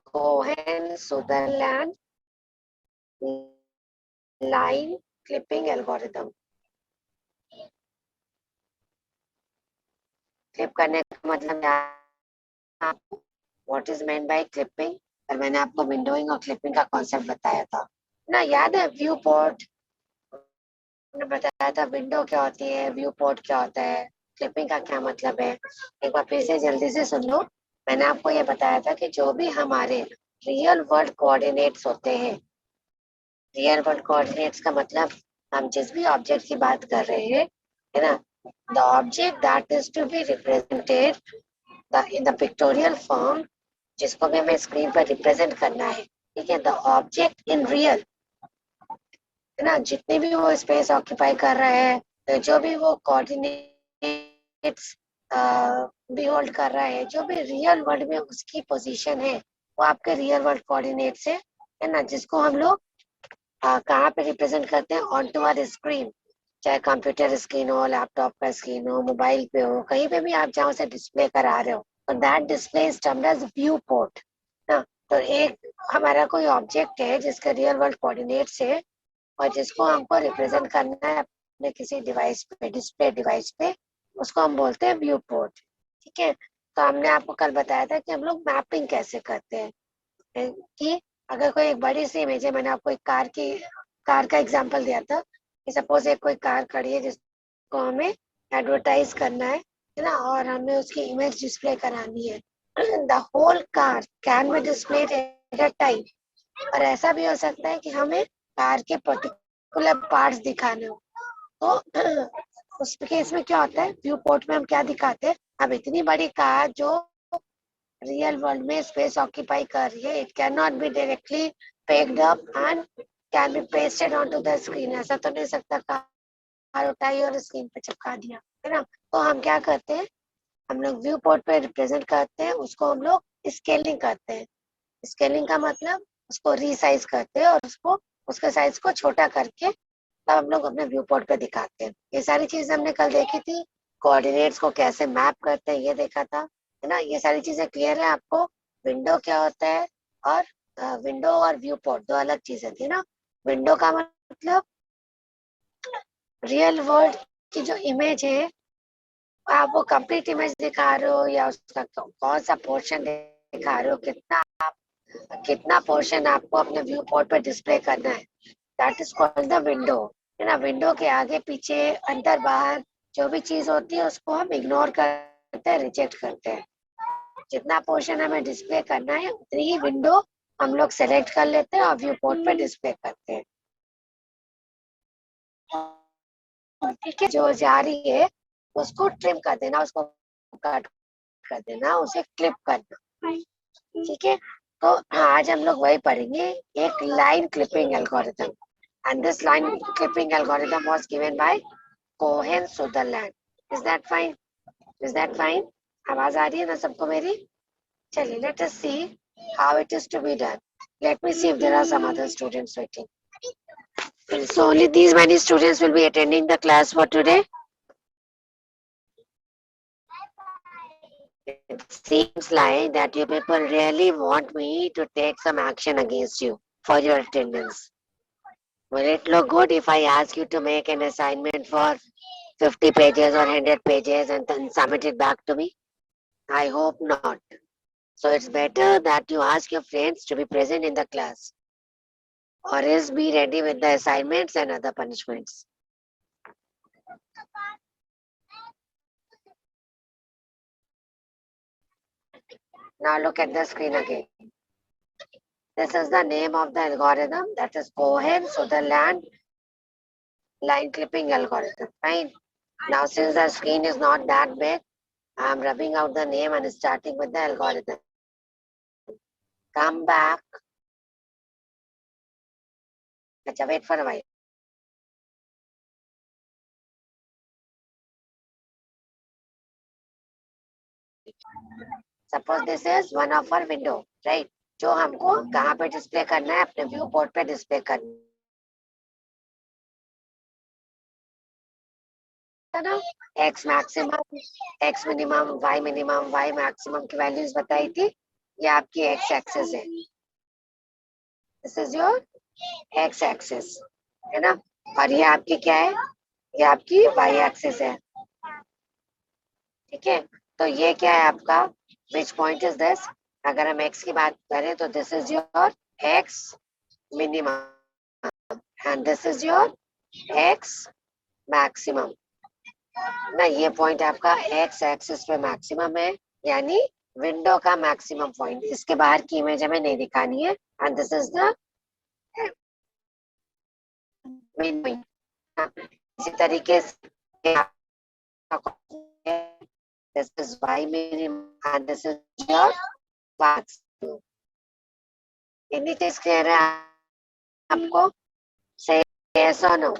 Cohen Sutherland line clipping algorithm. Clip करने का मतलब क्या, what is meant by clipping. और मैंने आपको विंडोइंग और क्लिपिंग का कॉन्सेप्ट बताया था ना, याद है। व्यू पोर्ट बताया था, विंडो क्या होती है, व्यू पोर्ट क्या होता है, क्लिपिंग का क्या मतलब है। एक बार फिर से जल्दी से सुन लो। मैंने आपको ये बताया था कि जो भी हमारे रियल वर्ल्ड कोऑर्डिनेट्स होते हैं, रियल वर्ल्ड कोऑर्डिनेट्स का मतलब हम जिस भी ऑब्जेक्ट की बात कर रहे हैं, है ना, the object that is to be represented in the pictorial form, जिसको भी हमें स्क्रीन पर रिप्रेजेंट करना है, ठीक है, द ऑब्जेक्ट इन रियल, है ना, जितने भी वो स्पेस ऑक्यूपाई कर रहा है, तो जो भी वो कोऑर्डिनेट्स भी होल्ड कर रहा है, जो भी रियल वर्ल्ड में उसकी पोजीशन है, वो आपके रियल वर्ल्ड कोऑर्डिनेट्स है ना, जिसको हम लोग कहाँ पे रिप्रेजेंट करते हैं, ऑन टू आवर स्क्रीन, चाहे कंप्यूटर स्क्रीन हो, लैपटॉप का स्क्रीन हो, मोबाइल पे हो, कहीं पे भी आप जहाँ से डिस्प्ले करा रहे हो, तो that display is termed as view port ना। तो एक हमारा कोई ऑब्जेक्ट है जिसका रियल वर्ल्ड कोऑर्डिनेट्स है और जिसको हमको रिप्रेजेंट करना है अपने किसी डिवाइस पे, डिस्प्ले डिवाइस पे, उसको हम बोलते हैं व्यू पोर्ट, ठीक है। तो हमने आपको कल बताया था कि हम लोग मैपिंग कैसे करते हैं, कि अगर कोई एक बड़ी सी इमेज है, मैंने आपको एक कार का एग्जांपल दिया था कि सपोज एक कोई कार खड़ी है जिसको हमें एडवर्टाइज करना है ना, और हमें उसकी इमेज डिस्प्ले करानी है। The whole car can be displayed at a time. और ऐसा भी हो सकता है कि हमें कार के पर्टिकुलर पार्ट्स दिखाने हो, तो उस केस में क्या होता है, व्यू पोर्ट में हम क्या दिखाते हैं, अब इतनी बड़ी कार जो रियल वर्ल्ड में स्पेस ऑक्यूपाई कर रही है, it can not be directly picked up and can be pasted onto the screen। ऐसा तो नहीं सकता कार उठाई और स्क्रीन पे चिपका दिया, है ना। तो हम क्या करते हैं, हम लोग व्यू पोर्ट पे रिप्रेजेंट करते हैं, उसको हम लोग स्केलिंग करते हैं। स्केलिंग का मतलब उसको रीसाइज करते हैं और उसको उसके साइज को छोटा करके तब हम लोग अपने व्यू पोर्ट पे दिखाते हैं। ये सारी चीजें हमने कल देखी थी, कोऑर्डिनेट्स को कैसे मैप करते हैं ये देखा था, है ना। ये सारी चीजें क्लियर है आपको। विंडो क्या होता है और विंडो और व्यू पोर्ट दो अलग चीजें थी ना। विंडो का मतलब रियल वर्ल्ड की जो इमेज है, आप वो कंप्लीट इमेज दिखा रहे हो या उसका कौन सा पोर्शन दिखा रहे हो, कितना पोर्शन आपको अपने व्यू पोर्ट पे डिस्प्ले करना है, that is called the window, है ना। विंडो के आगे पीछे अंदर बाहर जो भी चीज होती है उसको हम इग्नोर करते हैं, रिजेक्ट करते हैं। जितना पोर्शन हमें डिस्प्ले करना है उतनी ही विंडो हम लोग सेलेक्ट कर लेते हैं और व्यू पोर्ट पे डिस्प्ले करते हैं, ठीक है। जो जा रही है उसको ट्रिम कर देना, उसको कट कर देना, उसे क्लिप करना, ठीक है। तो आज हम लोग वही पढ़ेंगे, एक line clipping algorithm. And this line clipping algorithm was given by Cohen Sutherland. Is that fine? Is that fine? आवाज आ रही है ना सबको मेरी? चलिए, let us see how it is to be done. Let me see if there are some other students waiting. So only these many students will be attending the class for today. It seems like that you people really want me to take some action against you for your attendance. Will it look good if I ask you to make an assignment for 50 pages or 100 pages and then submit it back to me? I hope not. So it's better that you ask your friends to be present in the class, or else be ready with the assignments and other punishments. Now look at the screen again. This is the name of the algorithm, that is Cohen-Sutherland line clipping algorithm. Fine. Now since the screen is not that big, I am rubbing out the name and starting with the algorithm. Come back. Acha, wait for a while. Suppose this is one of our window, right? जो हमको कहाँ पे display करना है, अपने view port पे display करना है ना। x maximum, x minimum, y minimum, y maximum की वैल्यूज बताई थी, ये आपकी एक्स एक्सिस है, this is your x axis, है ना। और ये आपकी क्या है, ये आपकी वाई एक्सिस है, ठीक है। तो ये क्या है आपका, विच पॉइंट इज दिस, अगर हम एक्स की बात करें तो this is your x minimum and this is your x maximum ना। ये पॉइंट आपका एक्स एक्सिस पे मैक्सिमम है, यानी विंडो का मैक्सिमम पॉइंट। इसके बाहर की इमेज हमें नहीं दिखानी है, and this is the window. इसी तरीके से this is y minimum and this is your maximum। इतनी चीज क्लियर है आपको, से yes or no,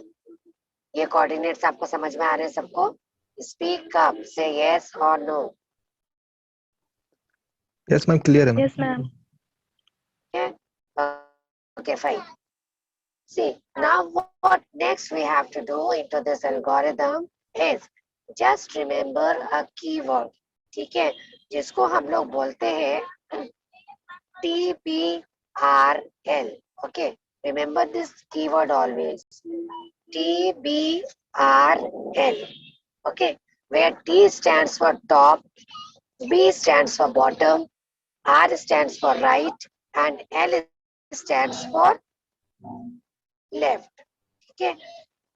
ये कोऑर्डिनेट्स आपको समझ में आ रहे हैं सबको, speak up, say yes or no। Yes ma'am, clear है ma'am. Yes ma'am. Okay, fine। See, now what next we have to do into this algorithm is just remember a keyword, ठीक है, जिसको हम लोग बोलते हैं TBRL। Okay, remember this keyword always, TBRL। Okay, where T stands for top, B stands for bottom, R stands for right, and L stands for left। ठीक है,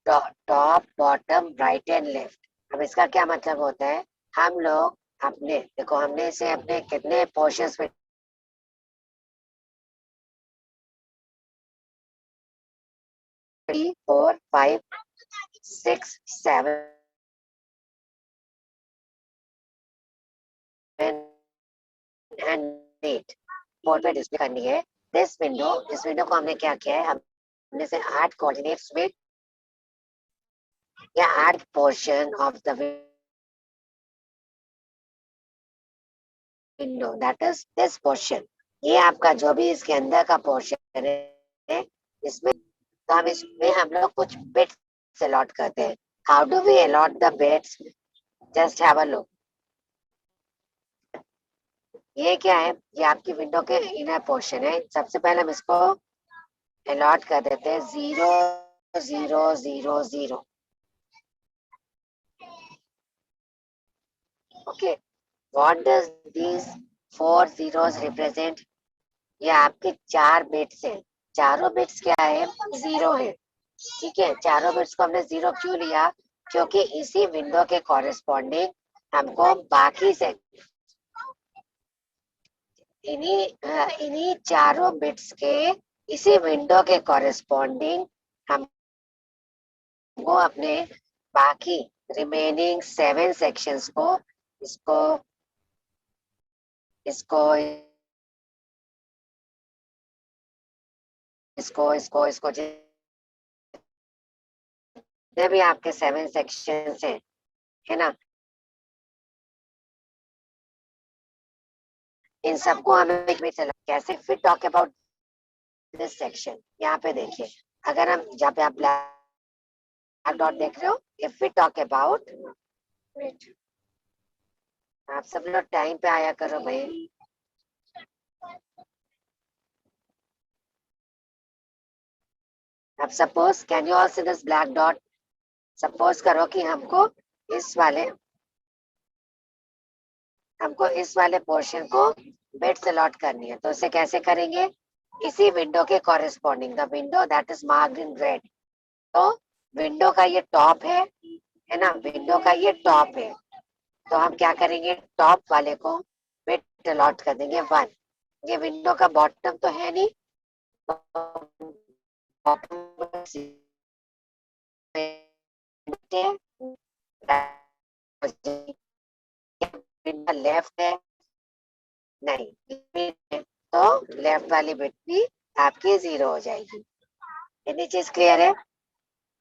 top bottom right and left. अब इसका क्या मतलब होता है, हम लोग अपने, देखो हमने इसे अपने कितने पोर्शंस में 3, 4, 5, 6, 7 एंड 8 बोर्ड पे डिस्प्ले करनी है। दिस विंडो, इस विंडो को हमने क्या किया है, हमने से 8 कोऑर्डिनेट्स में या 8 portion of the window, that is this portion. ये आपका जो भी इसके अंदर का पोर्शन है, इसमें तो हम इसमें हम लोग कुछ बिट्स अलॉट करते हैं। How do we allot the bits, just have a look. ये क्या है, ये आपकी विंडो के इनर पोर्शन है। सबसे पहले हम इसको अलॉट कर देते हैं 0 0 0 0। Okay, what does these 4 zeros represent, ये आपके 4 बिट्स हैं। चारों बिट्स क्या है, 0 है, ठीक है। चारों बिट्स को हमने 0 क्यों लिया, क्योंकि इसी विंडो के कॉरेस्पॉन्डिंग हमको बाकी से इन्हीं चारों बिट्स के इसी विंडो के कॉरेस्पॉन्डिंग हमको अपने बाकी रिमेनिंग 7 सेक्शंस को इसको इसको इसको इसको इसको जितने भी आपके 7 सेक्शंस हैं, है ना, इन सबको हमें एक में चला कैसे फिर टॉक अबाउट दिस सेक्शन। यहाँ पे देखिए, अगर हम जहाँ पे आप ब्लैक डॉट देख रहे हो, इफ वी टॉक अबाउट, आप सब लोग टाइम पे आया करो भाई। अब suppose, can you all see this black dot, suppose करो कि हमको इस वाले पोर्शन को बिट्स अलॉट करनी है, तो उसे कैसे करेंगे, इसी विंडो के corresponding, the window that is marked in red. तो विंडो का ये टॉप है ना, विंडो का ये टॉप है, तो हम क्या करेंगे, टॉप वाले को बिट अलॉट कर देंगे 1। ये विंडो का बॉटम तो है नहीं, लेफ्ट है नहीं, तो लेफ्ट वाली बिट भी आपकी 0 हो जाएगी। इतनी चीज क्लियर है।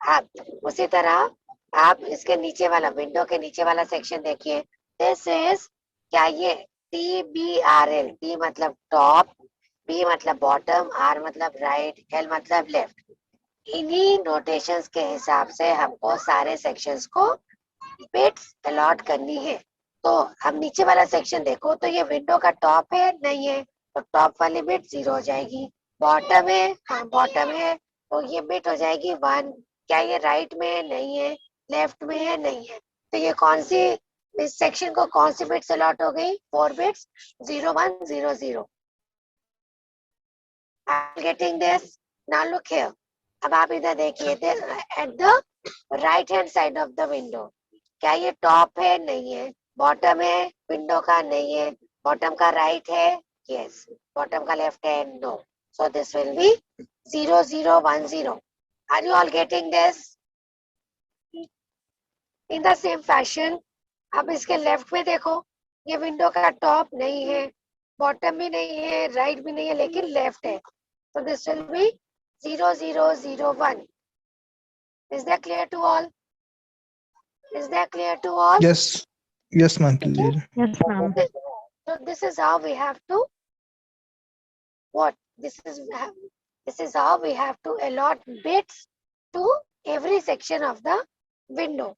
आप उसी तरह आप इसके नीचे वाला, विंडो के नीचे वाला सेक्शन देखिए, दिस इज क्या, ये TBRL, T मतलब टॉप, B मतलब बॉटम, R मतलब राइट, L मतलब लेफ्ट। इन्हीं नोटेशंस के हिसाब से हमको सारे सेक्शंस को बिट्स अलॉट करनी है। तो अब नीचे वाला सेक्शन देखो, तो ये विंडो का टॉप है, नहीं है, तो टॉप वाली बिट 0 हो जाएगी। बॉटम है, हाँ बॉटम है, तो ये बिट हो जाएगी 1। क्या ये राइट में है? नहीं है। लेफ्ट में है? नहीं है। तो ये कौन सी, इस सेक्शन को कौन सी बिट्स अलॉट हो गई? 4 bits, 0 1 0 0। Getting this? Now look here. अब आप इधर देखिए, at the right hand side of the window, क्या ये टॉप है? नहीं है। बॉटम है विंडो का? नहीं है। बॉटम का राइट है? यस। बॉटम का लेफ्ट है? No. So this will be 0 0 1 0। Are you all getting this? In the same fashion, अब इसके लेफ्ट में देखो, ये विंडो का टॉप नहीं है, बॉटम भी नहीं है, राइट भी नहीं है, लेकिन लेफ्ट है। So this will be 0 0 0 1. Is that clear to all? Is that clear to all? Yes, yes, ma'am. Okay. Clear. Yes, ma'am. So this is how we have to, what? This is how we have to allot bits to every section of the window.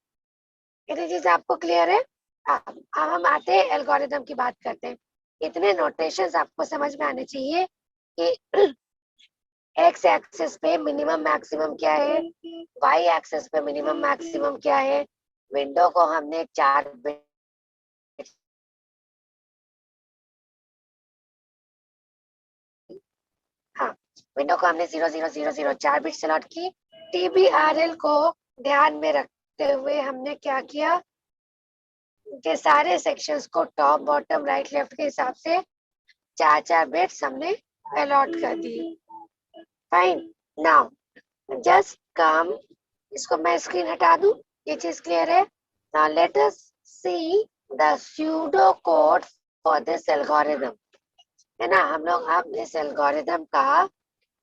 इतनी चीज आपको clear है? अब हम आते हैं algorithm की बात करते हैं। इतने नोटेशंस आपको समझ में आने चाहिए कि एक्स एक्सिस पे मिनिमम मैक्सिमम क्या है, वाई एक्सिस पे मिनिमम मैक्सिमम क्या है। विंडो को हमने 4 हाँ, विंडो को हमने 0 0 0 0 4 बिट अलॉट की। TBRL को ध्यान में रखते हुए हमने क्या किया कि सारे सेक्शंस को टॉप बॉटम राइट लेफ्ट के हिसाब से 4 बिट्स हमने अलॉट कर दी। फाइन। नाउ जस्ट कम, इसको मैं स्क्रीन हटा दूं, ये चीज क्लियर है? Now let us see the pseudo code for this algorithm, है ना। हम लोग अब इस एल्गोरिथम का,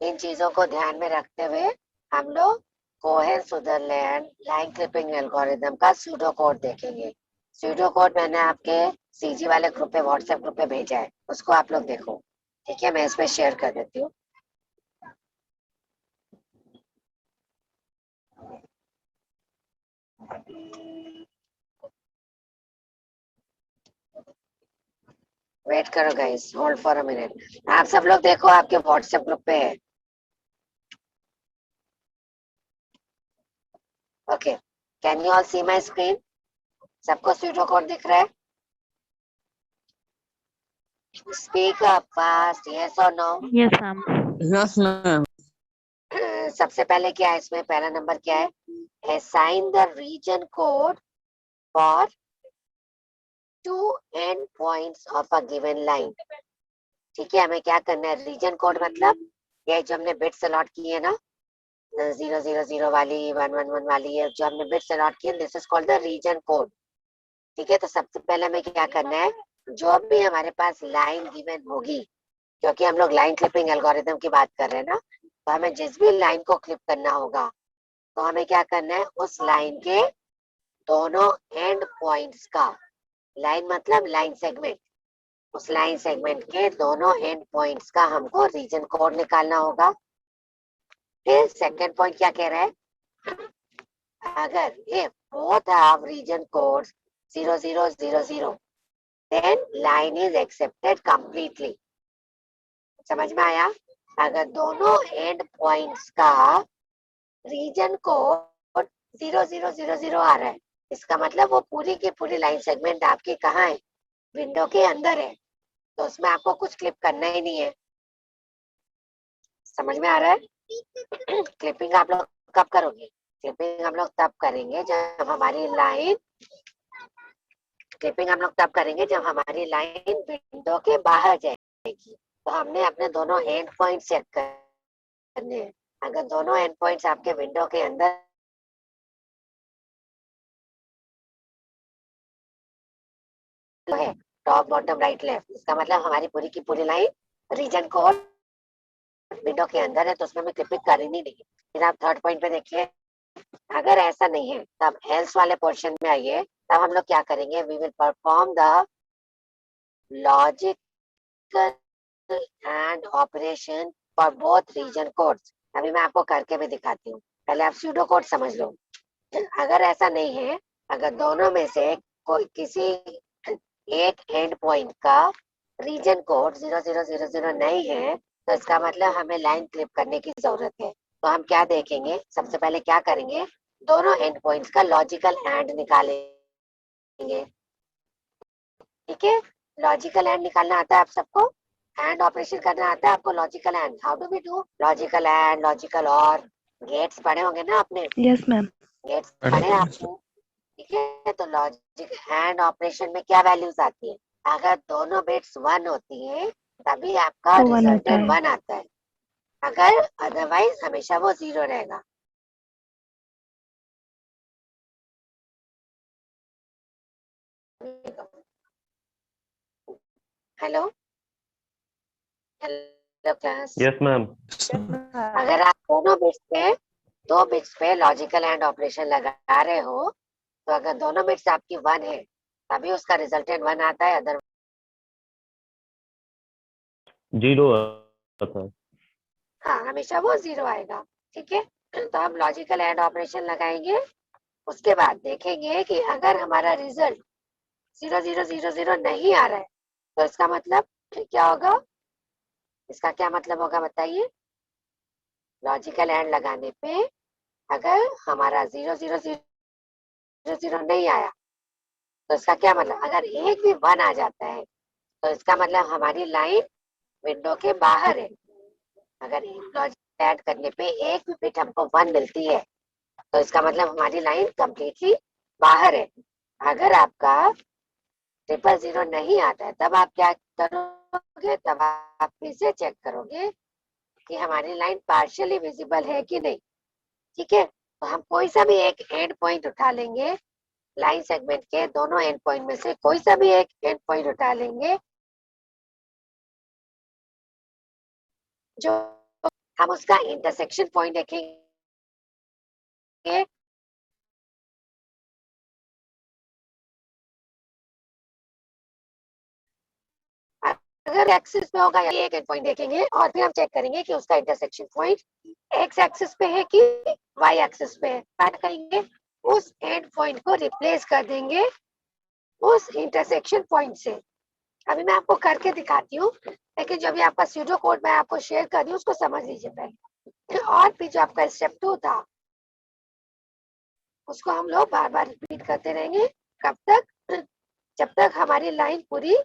इन चीजों को ध्यान में रखते हुए हम लोग Cohen Sutherland line clipping algorithm का स्यूडो कोड देखेंगे। स्यूडो कोड मैंने आपके सीजी वाले ग्रुप पे, व्हाट्सएप ग्रुप पे भेजा है, उसको आप लोग देखो, ठीक है। मैं इस पे शेयर कर देती हूँ। वेट करो guys, hold for a minute. आप सब लोग देखो, आपके व्हाट्सएप ग्रुप पे है। Okay, can you all see my screen? सबको स्यूडो कोड दिख रहा है? स्पीक अप फास्ट, यस और no? Yes, ma'am. Yes, ma'am. सबसे पहले क्या है इसमें, पहला नंबर क्या है? Assign the region code for 2 end points of a given line. ठीक है, हमें क्या करना है? रीजन कोड मतलब ये जो हमने बिट्स अलॉट किए है ना, 0 0 0 वाली, 1 1 1 वाली, है जो हमने बिट्स अलॉट किए, this is called the region code. ठीक है, तो सबसे पहले हमें क्या करना है, जो भी हमारे पास लाइन गिवन होगी, क्योंकि हम लोग लाइन क्लिपिंग एल्गोरिथम की बात कर रहे हैं ना, तो हमें जिस भी लाइन को क्लिप करना होगा, तो हमें क्या करना है, उस लाइन के दोनों एंड पॉइंट्स का, लाइन मतलब लाइन सेगमेंट, उस लाइन सेगमेंट के दोनों एंड पॉइंट्स का हमको रीजन कोड निकालना होगा। फिर सेकंड पॉइंट क्या कह रहा है, अगर if both have region codes 0 0 0 0, then line is accepted completely। समझ में आया? अगर दोनों एंड पॉइंट्स का रीजन कोड 0 0 0 0 आ रहा है, इसका मतलब वो पूरी की पूरी लाइन सेगमेंट आपकी कहाँ है? विंडो के अंदर है, तो उसमें आपको कुछ क्लिप करना ही नहीं है। समझ में आ रहा है? क्लिपिंग आप लोग कब करोगे? क्लिपिंग हम लोग तब करेंगे जब हमारी लाइन, क्लिपिंग हम लोग तब करेंगे जब हमारी लाइन विंडो के बाहर जाएगी। तो हमने अपने दोनों एंड पॉइंट चेक करने हैं। अगर दोनों एंड पॉइंट्स आपके विंडो के अंदर है, टॉप बॉटम राइट लेफ्ट, इसका मतलब हमारी पूरी की पूरी लाइन रीजन कोड विंडो के अंदर है, तो उसमें हमें क्लिपिंग करनी नहीं है। फिर आप थर्ड पॉइंट पे देखिए, अगर ऐसा नहीं है तब एल्स वाले पोर्शन में आइए, तब हम लोग क्या करेंगे, we will perform the logical and operation for both region codes. अभी मैं आपको करके भी दिखाती हूँ, पहले आप स्यूडो कोड समझ लो। अगर ऐसा नहीं है, अगर दोनों में से कोई किसी एक एंड पॉइंट का रीजन कोड 0000 नहीं है, तो इसका मतलब हमें लाइन क्लिप करने की जरूरत है। तो हम क्या देखेंगे, सबसे पहले क्या करेंगे, दोनों एंड पॉइंट्स का लॉजिकल एंड निकालेंगे। ठीक है, लॉजिकल एंड निकालना आता है आप सबको, एंड ऑपरेशन करना आता है आपको, logical and. How do we do logical and, logical or? Gates पढ़े होंगे ना आपने? Yes ma'am. गेट्स पढ़े आपने? ठीक है, तो लॉजिक एंड ऑपरेशन में क्या वैल्यूज आती है? अगर दोनों बिट्स 1 होती है तभी आपका तो 1 होता रिजल्टेंट है। 1 आता है, अगर अदरवाइज हमेशा वो 0 रहेगा। Hello hello class. Yes ma'am. अगर आप दोनों बिट्स पे, दो बिट्स पे लॉजिकल एंड ऑपरेशन लगा रहे हो, तो अगर दोनों बिट्स आपकी 1 है तभी उसका रिजल्टेंट 1 आता है, अदर 0 आता है। हाँ हमेशा वो 0 आएगा। ठीक है, तो हम लॉजिकल एंड ऑपरेशन लगाएंगे, उसके बाद देखेंगे कि अगर हमारा रिजल्ट 0000 नहीं आ रहा है तो इसका मतलब क्या होगा? इसका क्या मतलब होगा बताइए? लॉजिकल एंड लगाने पे अगर हमारा 0000 नहीं आया तो इसका क्या मतलब, अगर एक भी 1 आ जाता है तो इसका मतलब हमारी लाइन विंडो के बाहर है। अगर लॉजिकल एंड करने पे एक भी बिट हमको 1 मिलती है तो इसका मतलब हमारी लाइन कंप्लीटली बाहर है। अगर आपका 000 नहीं आता है तब आप क्या करोगे, तब आप फिर से चेक करोगे कि हमारी लाइन पार्शियली विजिबल है कि नहीं। ठीक है, तो हम कोई सा भी एक एंड पॉइंट उठा लेंगे, लाइन सेगमेंट के दोनों एंड पॉइंट में से कोई सा भी एक एंड पॉइंट उठा लेंगे, जो हम उसका इंटरसेक्शन पॉइंट देखेंगे। अगर एक्सिस पे होगा या एक एंड पॉइंट देखेंगे और फिर हम चेक करेंगे कि उसका इंटरसेक्शन पॉइंट एक्स एक्सिस पे है कि वाई एक्सिस पे है। बात करेंगे, उस एंड पॉइंट को रिप्लेस कर देंगे उस इंटरसेक्शन पॉइंट से। अभी मैं आपको करके दिखाती हूँ, लेकिन जो भी आपका स्यूडो कोड मैं आपको शेयर कर रही हूँ उसको समझ लीजिए पहले। और फिर जो आपका स्टेप 2 था उसको हम लोग बार बार रिपीट करते रहेंगे। कब तक? जब तक हमारी लाइन पूरी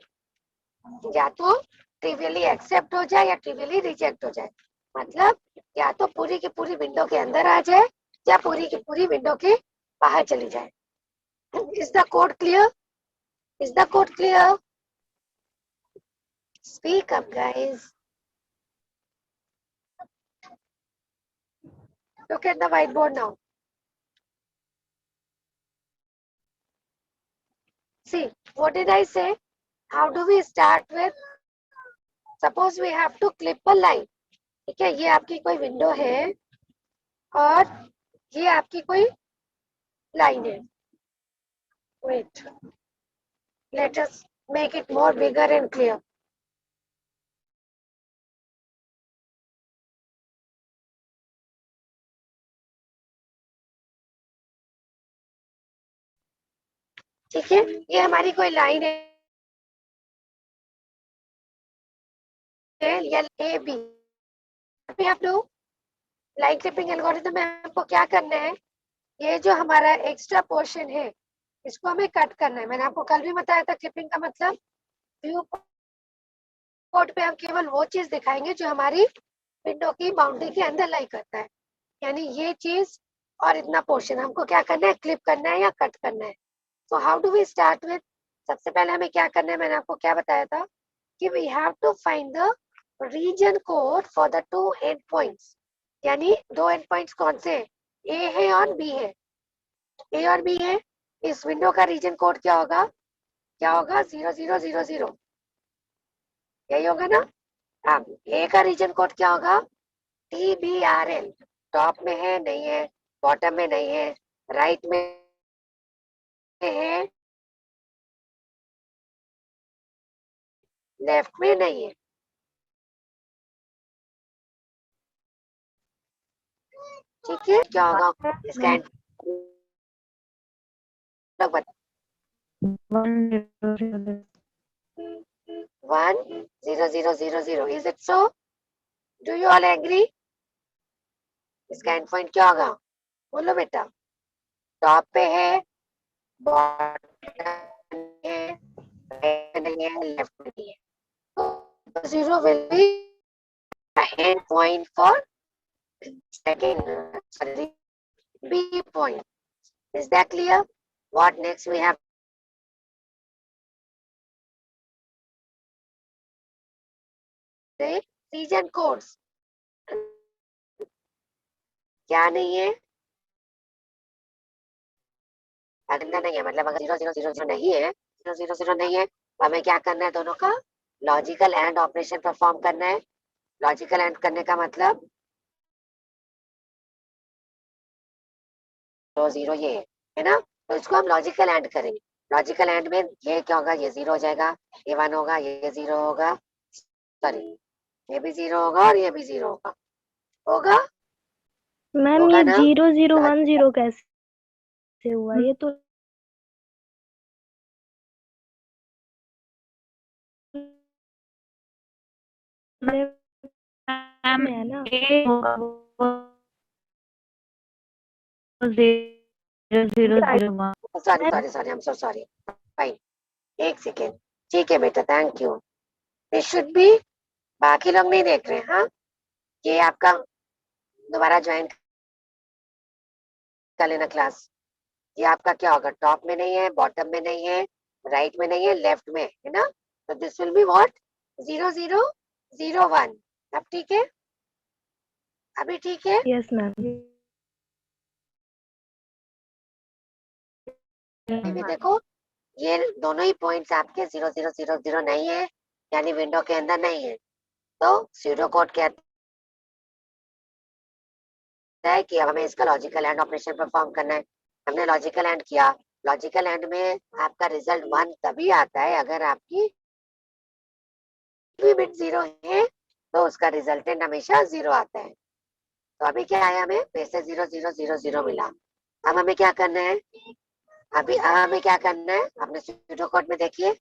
या तो ट्रिवियली एक्सेप्ट हो जाए या ट्रिवियली रिजेक्ट हो जाए। मतलब या तो पूरी की पूरी विंडो के अंदर आ जाए या पूरी की पूरी विंडो के बाहर चली जाए। Is the code clear? Is the code clear? Speak up guys, look at the whiteboard now. See, what did I say? How do we start with? Suppose we have to clip a line. ठीक है, ये आपकी कोई window है और ये आपकी कोई लाइन है। Wait, let us make it more bigger and clear. ठीक है, ये हमारी कोई लाइन है, A B. we have to line clipping algorithm में हमको क्या करना है, ये जो हमारा एक्स्ट्रा पोर्शन है इसको हमें कट करना है। मैंने आपको कल भी बताया था क्लिपिंग का मतलब, व्यू पोर्ट पे हम केवल वो चीज दिखाएंगे जो हमारी विंडो की बाउंड्री के अंदर लाई करता है, यानी ये चीज और इतना पोर्शन हमको क्या करना है, क्लिप करना है या कट करना है। तो how do we start with? सबसे पहले हमें क्या करना है, मैंने आपको क्या बताया था कि we have to find the region code for the two end points. यानी दो एंड पॉइंट्स कौन से, ए है और बी है। ए और बी है, इस विंडो का रीजन कोड क्या होगा? क्या होगा? 0000, यही होगा ना। अब ए का रीजन कोड क्या होगा? TBRL। टॉप में है नहीं है, बॉटम में नहीं है, राइट में है, लेफ्ट में नहीं है। ठीक है, क्या होगा इसका लोग बता। 100 1 0 0 0 0. Is it so? Do you all agree? इसका एंड पॉइंट क्या होगा? बोलो बेटा. टॉप पे है, बॉटम है, राइट नहीं है, लेफ्ट नहीं है. तो 0 will be the end point for second, sorry, B point. Is that clear? What next we have? The region codes. क्या नहीं है? अगला नहीं है, मतलब अगर 0 0 0 0 नहीं है, 0 0 0 नहीं है, तो हमें क्या करना है? दोनों का लॉजिकल एंड ऑपरेशन परफॉर्म करना है. लॉजिकल एंड करने का मतलब 0 ये है ना, तो इसको हम लॉजिकल एंड करेंगे. लॉजिकल एंड में ये क्या होगा? ये 0 हो जाएगा, ये 1 होगा, ये 0 होगा, सॉरी ये भी 0 होगा और ये भी 0 होगा. होगा मैम होगा ये ना? 0 0 1 0 कैसे हुआ? ये तो मैम है ना. ए होगा वो 0 0 0 1. Sorry sorry sorry, I am so sorry. Fine, एक सेकेंड. ठीक है बेटा, thank you. This should be. बाकी लोग नहीं देख रहे हैं. हाँ, ये आपका दोबारा ज्वाइन कर लेना क्लास. ये आपका क्या होगा? टॉप में नहीं है, बॉटम में नहीं है, राइट में नहीं है, लेफ्ट में है ना. तो दिस विल बी व्हाट? 0 0 0 1. अब ठीक है? अभी ठीक है? Yes ma'am. अभी देखो, ये दोनों ही पॉइंट्स आपके 0 0 0 0 नहीं है, यानी विंडो के अंदर नहीं है. तो स्यूडो कोड कहता है कि अब हमें इसका लॉजिकल एंड ऑपरेशन परफॉर्म करना है. हमने लॉजिकल एंड किया. लॉजिकल एंड में आपका रिजल्ट 1 तभी आता है अगर आपकी बिट 0 है, तो उसका रिजल्टेंट हमेशा 0 आता है. तो अभी क्या आया? हमें फिर से 0 0 0 0 मिला. अब हमें क्या करना है? अभी हमें क्या करना है? अपने स्यूडो कोड में देखिए,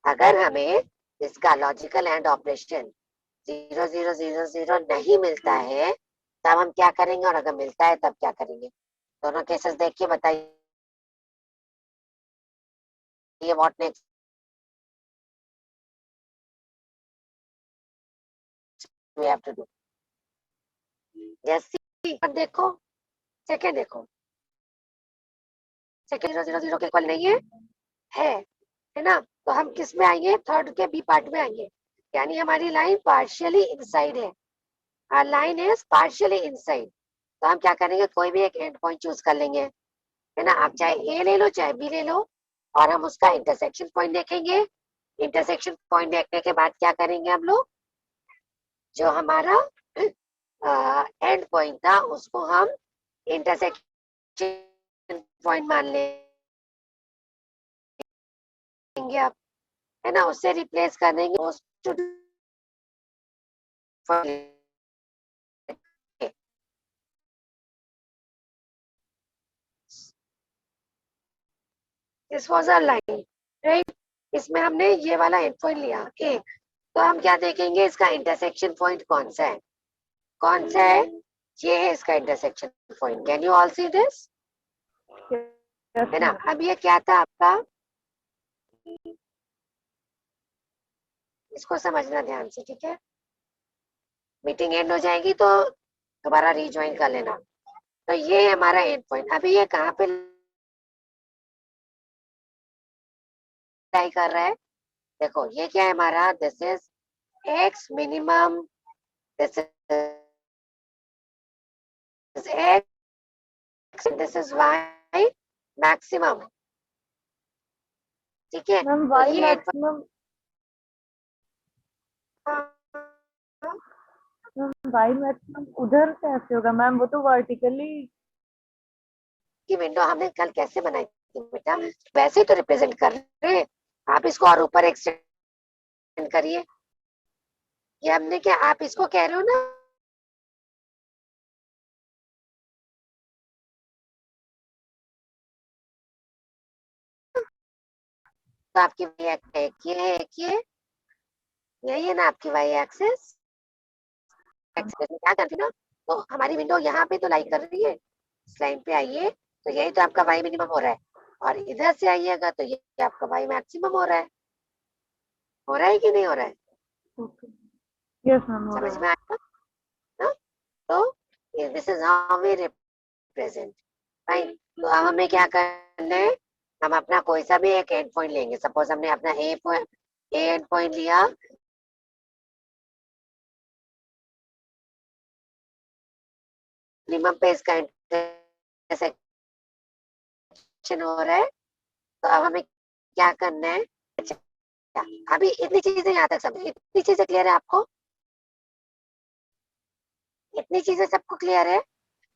अगर हमें इसका लॉजिकल एंड ऑपरेशन 0 0 0 0 नहीं मिलता है, तब हम क्या करेंगे, और अगर मिलता है तब क्या करेंगे? दोनों केसेस देख के बताइए. What next we have to do? Yes, देखो सेकंड, देखो सेकंड 0 0 0 के इक्वल नहीं है ना. तो हम किस में आएंगे? थर्ड के बी पार्ट में आएंगे, यानी हमारी लाइन पार्शियली इनसाइड है. our line is partially inside. तो हम क्या करेंगे? कोई भी एक एंड पॉइंट चूज कर लेंगे, है ना. आप चाहे ए ले लो, चाहे बी ले लो, और हम उसका इंटरसेक्शन पॉइंट देखेंगे. इंटरसेक्शन पॉइंट देखने के बाद क्या करेंगे हम लोग? जो हमारा एंड पॉइंट था उसको हम इंटरसेक्शन पॉइंट मान लेंगे आप, है ना. उससे रिप्लेस कर देंगे. This was our line, right. इसमें हमने ये वाला एंड पॉइंट लिया एक. तो हम क्या देखेंगे? इसका इंटरसेक्शन पॉइंट कौन सा है? कौन सा है? ये है इसका intersection point. Can you all see this? है ना. अब ये क्या था आपका? इसको समझना ध्यान से, ठीक है. मीटिंग एंड हो जाएगी तो दोबारा रीज्वाइन कर लेना. तो ये हमारा एंड पॉइंट. अभी ये कहाँ पे लाई कर रहा है? देखो ये क्या है हमारा? This is X minimum, this is X, this is Y maximum. ठीक है. मैम तो वाई ये मैक्सिमम, वाई मैक्सिमम उधर कैसे होगा मैम? वो तो वर्टिकली. की विंडो हमने कल कैसे बनाई थी बेटा? वैसे ही तो रिप्रेजेंट कर रहे हैं. आप इसको और ऊपर एक्सटेंड करिए. ये हमने क्या, आप इसको कह रहे हो ना तो आपकी एक ये है, एक ये, यही है ना आपकी वाई एक्सिस। एक्सिस में क्या करती ना, तो हमारी विंडो यहाँ पे तो लाई कर रही है, इस लाइन पे आइए तो यही तो आपका वाई मिनिमम हो रहा है, और इधर से आइएगा तो ये आपका वाई मैक्सिमम हो रहा है। हो रहा है कि नहीं हो रहा है? ओके, यस मैम हो समझ रहा में है। आया ना? तो this is how we represent, fine. तो अब हमें क्या करना है, हम अपना कोई सा भी एक एंड पॉइंट लेंगे। सपोज हमने अपना ए एंड पॉइंट लिया, मिनिमम पे इसका इंटरसेक्शन हो रहा है, तो अब हमें क्या करना है। अच्छा, अभी इतनी चीजें यहाँ तक समझ, इतनी चीजें क्लियर है आपको? इतनी चीजें सबको क्लियर है?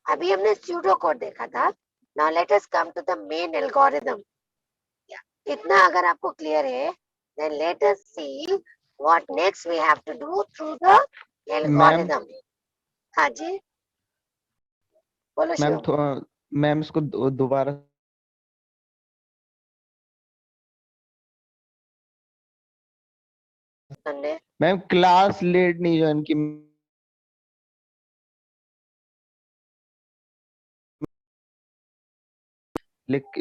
अभी हमने स्यूडो कोड देखा था, now let us come to the main algorithm. इतना अगर आपको क्लियर है, then let us see what next we have to do through the ma'am algorithm. हाँ जी, बोलो मैम शिवम। मैम इसको दोबारा हमने मैम क्लास लेट नहीं ज्वाइन की।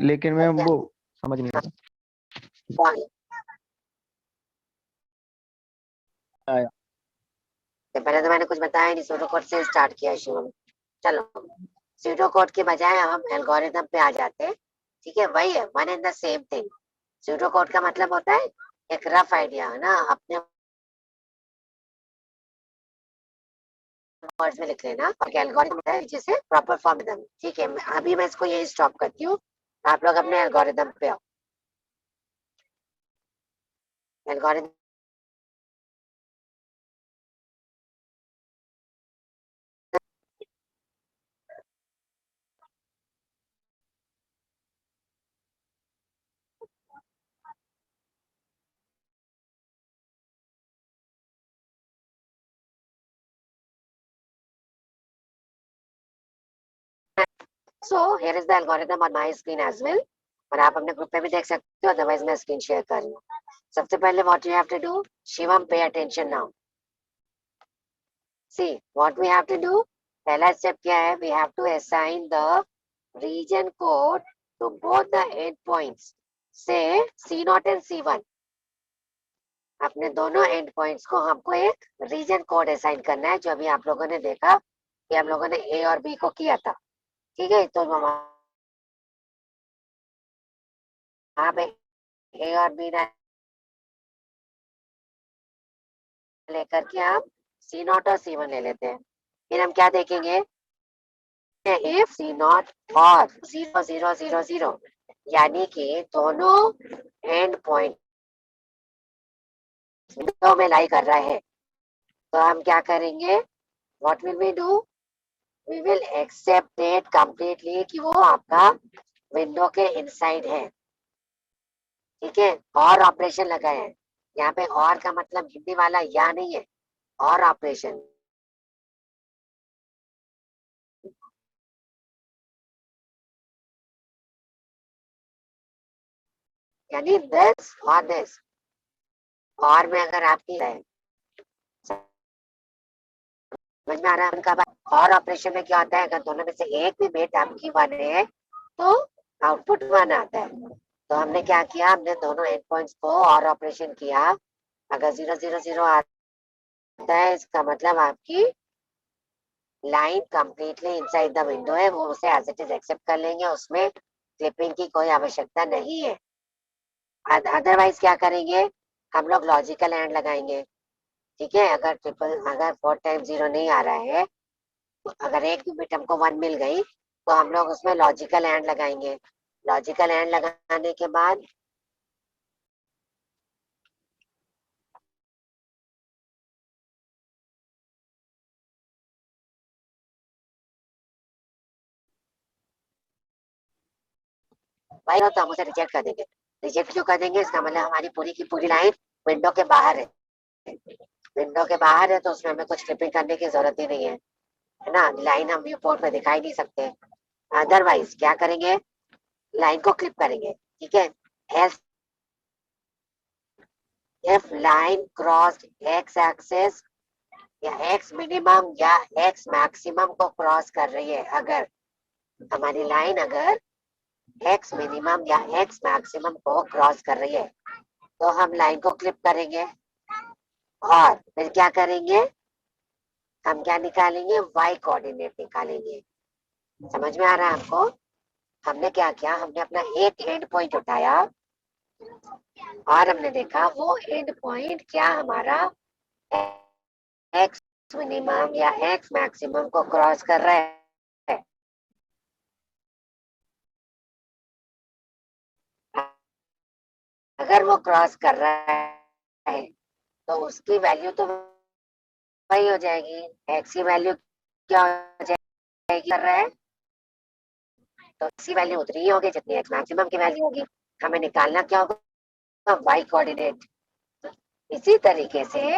लेकिन मैम वो समझ नहीं आता कौन? आया। तो पहले तो मैंने कुछ बताया नहीं, सूडो कोड से स्टार्ट किया शिवम। चलो, सूडो कोड के बजाय हम एल्गोरिथम पे आ जाते हैं। ठीक है, वही है, one and the same thing. Pseudo code का मतलब होता है एक रफ आइडिया, है ना, अपने वर्ड्स में लिख लेना। और एल्गोरिथम होता है जिसे प्रॉपर फॉर्म में देना। ठीक है, अभी मैं इसको यही स्टॉप करती हूँ, आप लोग अपने एल्गोरिथम पे आओ। Algorithm so here is the algorithm on my screen as well, और आप अपने ग्रुप पे भी देख सकते हो, अदरवाइज मैं स्क्रीन शेयर कर रही हूँ। सबसे पहले what you have to do, Shivam pay attention now, see what we have to do. पहला स्टेप क्या है, we have to assign the region code to both the end points, say C0 and C1। अपने दोनों and points को हमको एक reason code assign करना है, जो अभी आप लोगों ने देखा कि हम लोगों ने ए और बी को किया था। ठीक है, तो वहां पे ए और बी लेकर के हम C0 और C1 ले लेते हैं। फिर हम क्या देखेंगे, इफ C0 और 0 0 0 0, यानी कि दोनों एंड पॉइंट विंडो में लाई कर रहा है, तो हम क्या करेंगे, what will we do, we will accept it completely कि वो आपका विंडो के इनसाइड है। ठीक है, और ऑपरेशन लगाए हैं यहाँ पे, और का मतलब हिंदी वाला या नहीं है, और ऑपरेशन, यानी दिस और दिस। और में अगर आपकी है, समझ में आ रहा है उनका बात? और ऑपरेशन में क्या होता है, अगर दोनों में से एक भी बिट आपकी 1 है तो आउटपुट 1 आता है। तो हमने क्या किया, हमने दोनों एंड पॉइंट्स को और ऑपरेशन किया। अगर 0 0 0 आता है, इसका मतलब आपकी line completely inside the window है, वो उसे एज इट इज एक्सेप्ट कर लेंगे, उसमें क्लिपिंग की कोई आवश्यकता नहीं है। अदरवाइज क्या करेंगे, हम लोग लॉजिकल एंड लगाएंगे। ठीक है, अगर 4 टाइम 0 नहीं आ रहा है, तो अगर एक भी बिट हमको 1 मिल गई, तो हम लोग उसमें लॉजिकल एंड लगाएंगे। लॉजिकल एंड लगाने के बाद भाई तो हम उसे रिजेक्ट कर देंगे। रिजेक्ट क्यों कर देंगे, इसका मतलब हमारी पूरी की पूरी लाइन विंडो के बाहर है। विंडो के बाहर है तो उसमें हमें कुछ क्लिपिंग करने की जरूरत ही नहीं है ना, लाइन हम व्यू पोर्ट में दिखाई नहीं सकते। अदरवाइज क्या करेंगे, लाइन को क्लिप करेंगे। ठीक है, S if line crossed x axis या x मिनिमम या x मैक्सिमम को क्रॉस कर रही है, अगर हमारी लाइन अगर x मिनिमम या x मैक्सिमम को क्रॉस कर रही है तो हम लाइन को क्लिप करेंगे और फिर क्या करेंगे, हम क्या निकालेंगे, y कोऑर्डिनेट निकालेंगे। समझ में आ रहा है आपको? हमने क्या किया, हमने अपना एक एंड पॉइंट उठाया और हमने देखा वो एंड पॉइंट क्या हमारा x मिनिमम या x मैक्सिमम को क्रॉस कर रहा है। अगर वो क्रॉस कर रहा है तो उसकी वैल्यू तो वही हो जाएगी, x की वैल्यू क्या हो जाएगी, कर रहा है तो x की वैल्यू उतनी ही होगी जितनी x मैक्सिमम की वैल्यू होगी। हमें निकालना क्या होगा, y कोऑर्डिनेट। इसी तरीके से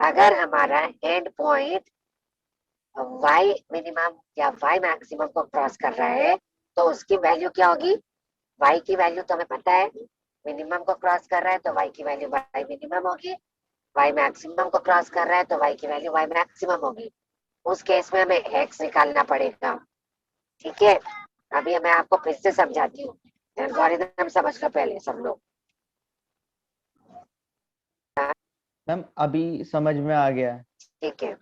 अगर हमारा एंड पॉइंट y मिनिमम या y मैक्सिमम को क्रॉस कर रहा है तो उसकी वैल्यू क्या होगी, y की वैल्यू तो हमें पता है, मिनिमम को क्रॉस कर रहा है तो y की वैल्यू y मिनिमम होगी, y मैक्सिमम को क्रॉस कर रहा है तो y की वैल्यू y मैक्सिमम होगी। उस केस में हमें x निकालना पड़ेगा। ठीक है, अभी मैं आपको फिर से समझाती हूँ, एल्गोरिथम समझ लो पहले सब लोग। मैम अभी समझ में आ गया। ठीक है,